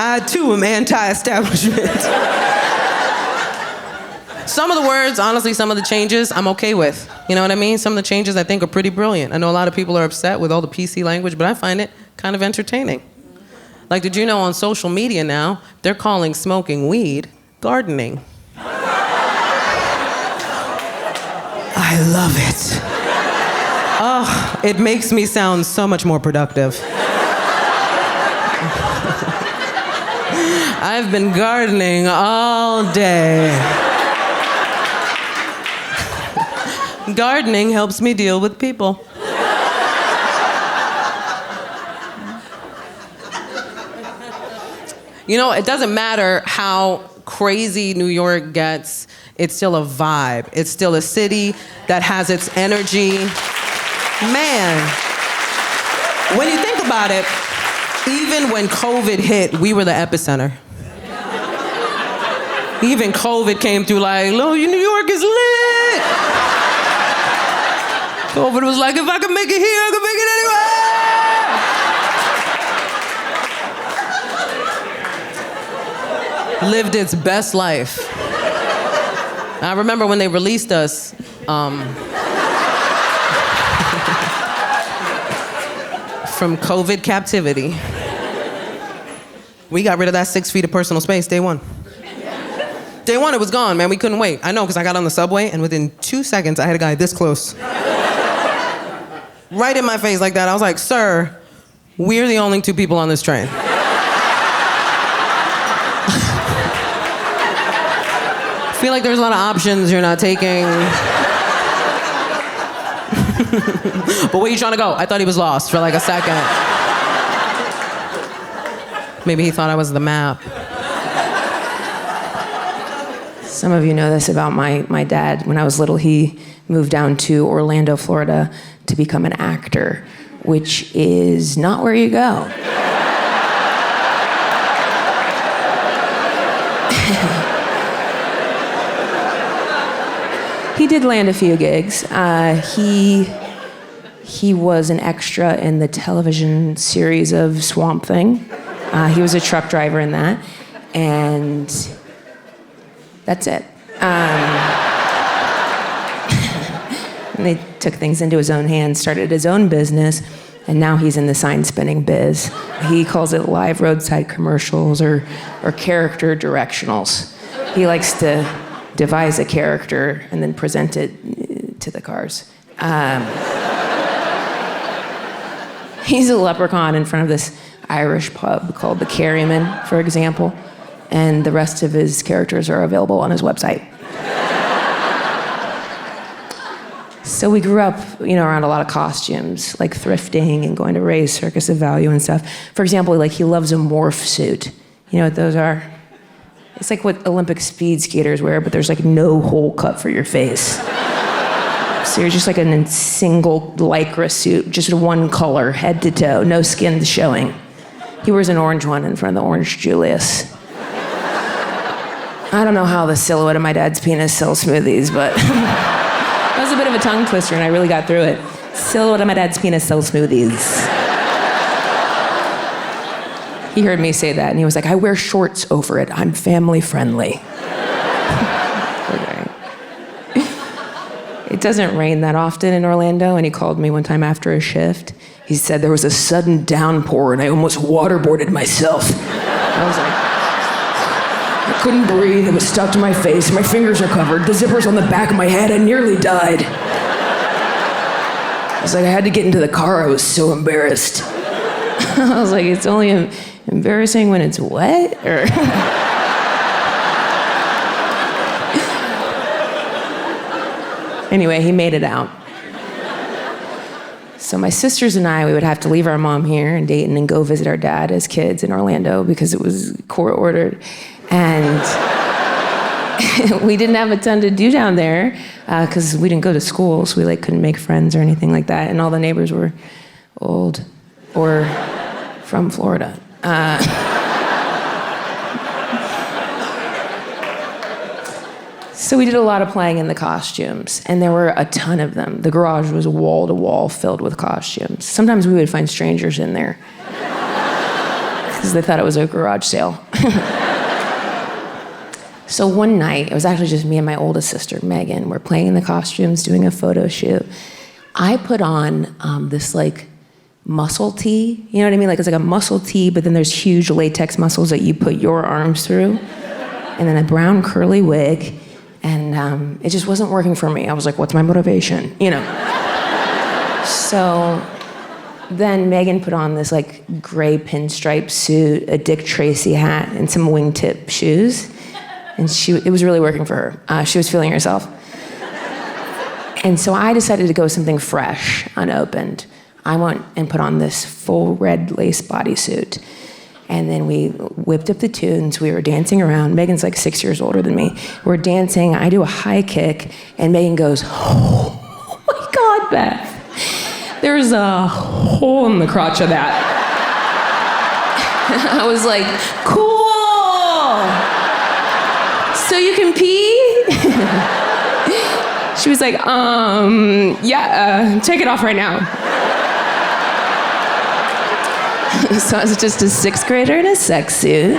I, too, am anti-establishment. Some of the words, honestly, some of the changes, I'm okay with. You know what I mean? Some of the changes I think are pretty brilliant. I know a lot of people are upset with all the PC language, but I find it kind of entertaining. Like, did you know on social media now, they're calling smoking weed gardening? I love it. Oh, it makes me sound so much more productive. I've been gardening all day. Gardening helps me deal with people. You know, it doesn't matter how crazy New York gets, it's still a vibe. It's still a city that has its energy. Man, when you think about it, even when COVID hit, we were the epicenter. Even COVID came through like, oh, New York is lit. COVID was like, if I can make it here, I can make it anywhere. Lived its best life. I remember when they released us, from COVID captivity. We got rid of that 6 feet of personal space day one. Day one, it was gone, man. We couldn't wait. I know, because I got on the subway, and within 2 seconds, I had a guy this close. Right in my face like that. I was like, sir, we're the only 2 people on this train. I feel like there's a lot of options you're not taking. But where you trying to go? I thought he was lost for like a second. Maybe he thought I was the map. Some of you know this about my dad. When I was little, he moved down to Orlando, Florida to become an actor, which is not where you go. He did land a few gigs. He was an extra in the television series of Swamp Thing. He was a truck driver in that, and that's it. And they took things into his own hands, started his own business, and now he's in the sign spinning biz. He calls it live roadside commercials or character directionals. He likes to devise a character and then present it to the cars. He's a leprechaun in front of this Irish pub called the Carryman, for example, and the rest of his characters are available on his website. So we grew up, around a lot of costumes, like thrifting and going to Ray's Circus of Value and stuff. For example, like he loves a morph suit. You know what those are? It's like what Olympic speed skaters wear, but there's like no hole cut for your face. So you're just like in a single Lycra suit, just one color, head to toe, no skin showing. He wears an orange one in front of the Orange Julius. I don't know how the silhouette of my dad's penis sells smoothies, but that was a bit of a tongue twister and I really got through it. Silhouette of my dad's penis sells smoothies. He heard me say that and he was like, I wear shorts over it. I'm family friendly. It doesn't rain that often in Orlando, and he called me one time after a shift. He said there was a sudden downpour and I almost waterboarded myself. I was like, I couldn't breathe, it was stuck to my face, my fingers are covered, the zipper's on the back of my head, I nearly died. I was like, I had to get into the car, I was so embarrassed. I was like, it's only embarrassing when it's wet? Or Anyway, he made it out. So my sisters and I, we would have to leave our mom here in Dayton and go visit our dad as kids in Orlando because it was court ordered. And we didn't have a ton to do down there because we didn't go to school, so we couldn't make friends or anything like that. And all the neighbors were old or from Florida. So we did a lot of playing in the costumes, and there were a ton of them. The garage was wall to wall filled with costumes. Sometimes we would find strangers in there because they thought it was a garage sale. So one night, it was actually just me and my oldest sister, Megan. We're playing in the costumes, doing a photo shoot. I put on this muscle tee. You know what I mean? It's like a muscle tee, but then there's huge latex muscles that you put your arms through. And then a brown curly wig. And it just wasn't working for me. I was like, what's my motivation? You know? So then Megan put on this like gray pinstripe suit, a Dick Tracy hat, and some wingtip shoes. And it was really working for her. She was feeling herself. And so I decided to go with something fresh, unopened. I went and put on this full red lace bodysuit. And then we whipped up the tunes. We were dancing around. Megan's like 6 years older than me. We're dancing. I do a high kick, and Megan goes, "Oh my God, Beth. There's a hole in the crotch of that." I was like, "Cool. So you can pee?" She was like, yeah, take it off right now. So I was just a 6th grader in a sex suit.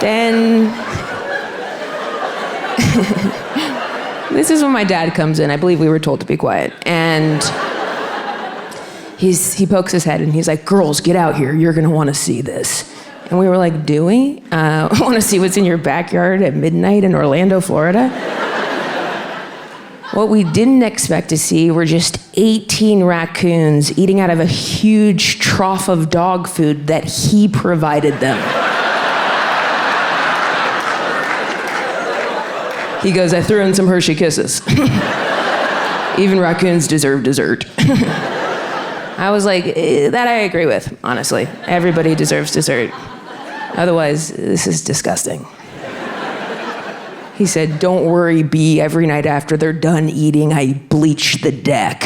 Then, this is when my dad comes in. I believe we were told to be quiet. And he pokes his head and he's like, "Girls, get out here. You're gonna wanna see this." And we were like, "Do we? Wanna see what's in your backyard at midnight in Orlando, Florida?" What we didn't expect to see were just 18 raccoons eating out of a huge trough of dog food that he provided them. He goes, "I threw in some Hershey Kisses. Even raccoons deserve dessert." I was like, that I agree with, honestly. Everybody deserves dessert. Otherwise, this is disgusting. He said, "Don't worry, B. Every night after they're done eating, I bleach the deck."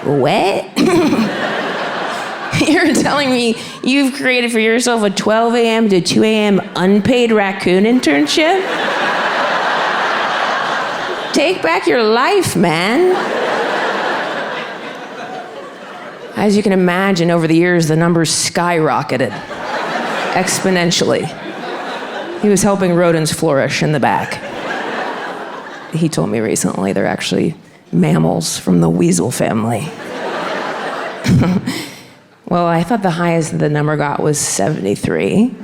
What? You're telling me you've created for yourself a 12 a.m. to 2 a.m. unpaid raccoon internship? Take back your life, man. As you can imagine, over the years, the numbers skyrocketed exponentially. He was helping rodents flourish in the back. He told me recently they're actually mammals from the weasel family. Well, I thought the highest the number got was 73,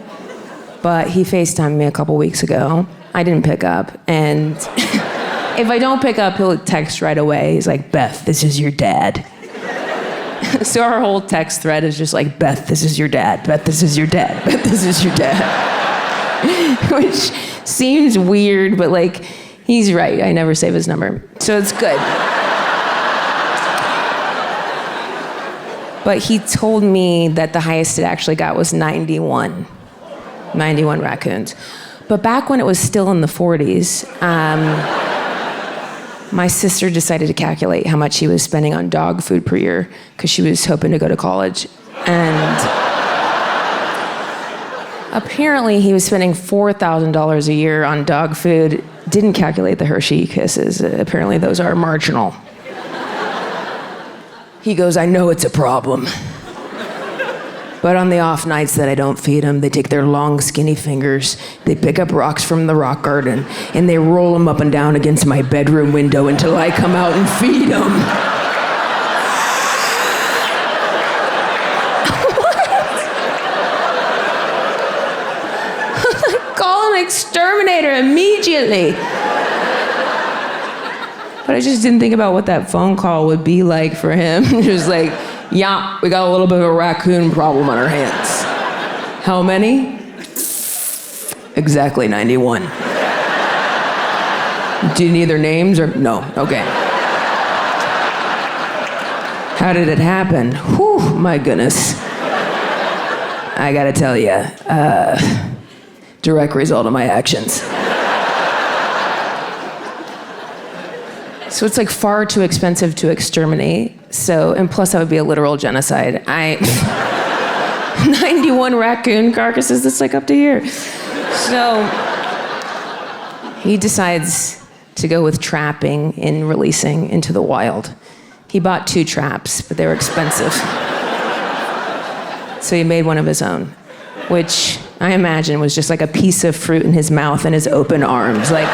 but he FaceTimed me a couple weeks ago. I didn't pick up, and if I don't pick up, he'll text right away. He's like, "Beth, this is your dad." So our whole text thread is just like, "Beth, this is your dad. Beth, this is your dad. Beth, this is your dad." Which seems weird, but like, he's right. I never save his number. So it's good. But he told me that the highest it actually got was 91. 91 raccoons. But back when it was still in the 40s, my sister decided to calculate how much he was spending on dog food per year because she was hoping to go to college. And apparently he was spending $4,000 a year on dog food. Didn't calculate the Hershey Kisses. Apparently those are marginal. He goes, "I know it's a problem. But on the off nights that I don't feed them, they take their long, skinny fingers, they pick up rocks from the rock garden, and they roll them up and down against my bedroom window until I come out and feed them." Call an exterminator immediately. But I just didn't think about what that phone call would be like for him. Just like, "Yeah, we got a little bit of a raccoon problem on our hands." "How many?" "Exactly 91. "Do you need their names or?" "No." "Okay." "How did it happen?" "Whew, my goodness. I gotta tell you, direct result of my actions." So it's like far too expensive to exterminate. So, and plus that would be a literal genocide. 91 raccoon carcasses, that's like up to here. So he decides to go with trapping and releasing into the wild. He bought 2 traps, but they were expensive. So he made one of his own, which I imagine was just like a piece of fruit in his mouth and his open arms. Like,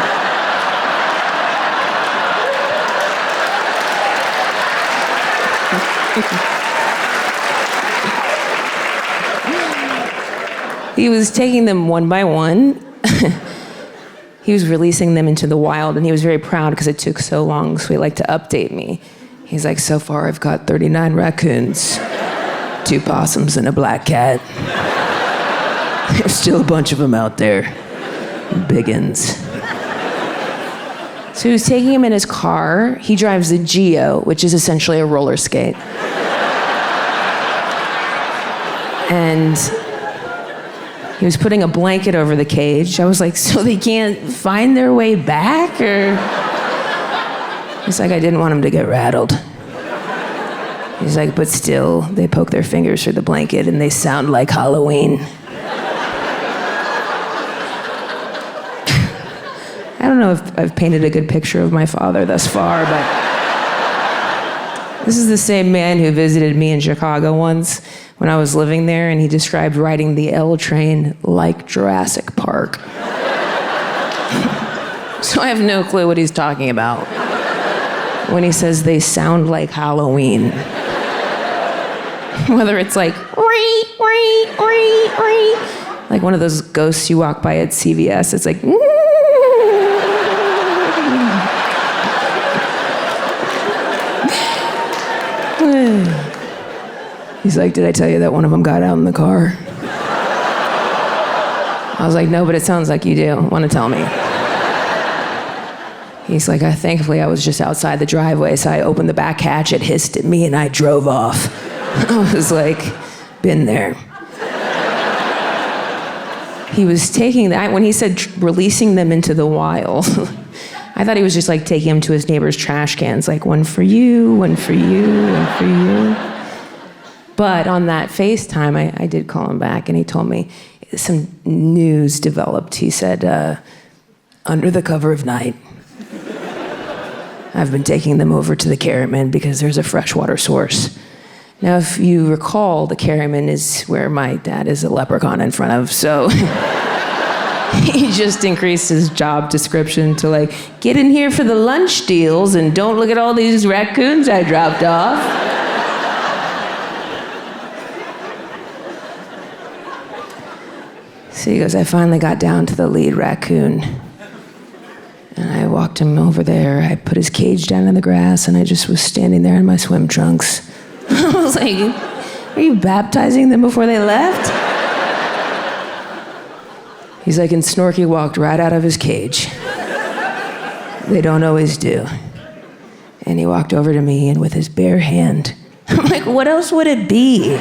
He was taking them one by one. He was releasing them into the wild, and he was very proud because it took so long, so he liked to update me. He's like, so far I've got 39 raccoons, 2 possums, and a black cat. There's still a bunch of them out there. Biggins. So he was taking him in his car. He drives a Geo, which is essentially a roller skate. And he was putting a blanket over the cage. I was like, so they can't find their way back? Or he's like, I didn't want him to get rattled. He's like, but still, they poke their fingers through the blanket and they sound like Halloween. I don't know if I've painted a good picture of my father thus far, but this is the same man who visited me in Chicago once when I was living there, and he described riding the L train like Jurassic Park. So I have no clue what he's talking about when he says they sound like Halloween. Whether it's like, wee, wee, wee, wee, like one of those ghosts you walk by at CVS, it's like, he's like, did I tell you that one of them got out in the car? I was like, no, but it sounds like you do. Want to tell me? He's like, thankfully I was just outside the driveway, so I opened the back hatch, it hissed at me, and I drove off. I was like, been there. He was taking that, when he said releasing them into the wild, I thought he was just like taking them to his neighbor's trash cans, like one for you, one for you, one for you. But on that FaceTime, I did call him back, and he told me some news developed. He said, under the cover of night, I've been taking them over to the Carryman because there's a freshwater source. Now, if you recall, the Carryman is where my dad is a leprechaun in front of, so he just increased his job description to like, get in here for the lunch deals and don't look at all these raccoons I dropped off. So he goes, I finally got down to the lead raccoon. And I walked him over there. I put his cage down in the grass, and I just was standing there in my swim trunks. I was like, are you baptizing them before they left? He's like, and Snorky walked right out of his cage. They don't always do. And he walked over to me, and with his bare hand, I'm like, what else would it be?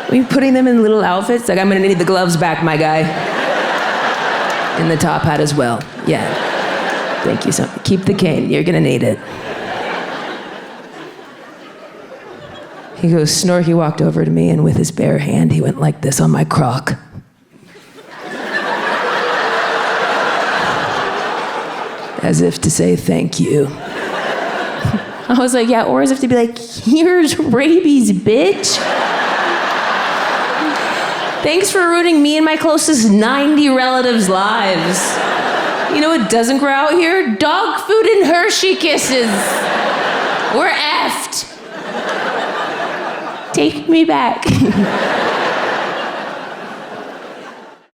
Are you putting them in little outfits? Like, I'm gonna need the gloves back, my guy. And the top hat as well. Yeah. Thank you so much. Keep the cane, you're gonna need it. He goes, Snorky walked over to me, and with his bare hand, he went like this on my crock. As if to say thank you. I was like, yeah, or as if to be like, here's rabies, bitch. Thanks for ruining me and my closest 90 relatives' lives. You know what doesn't grow out here? Dog food and Hershey kisses. We're effed. Take me back.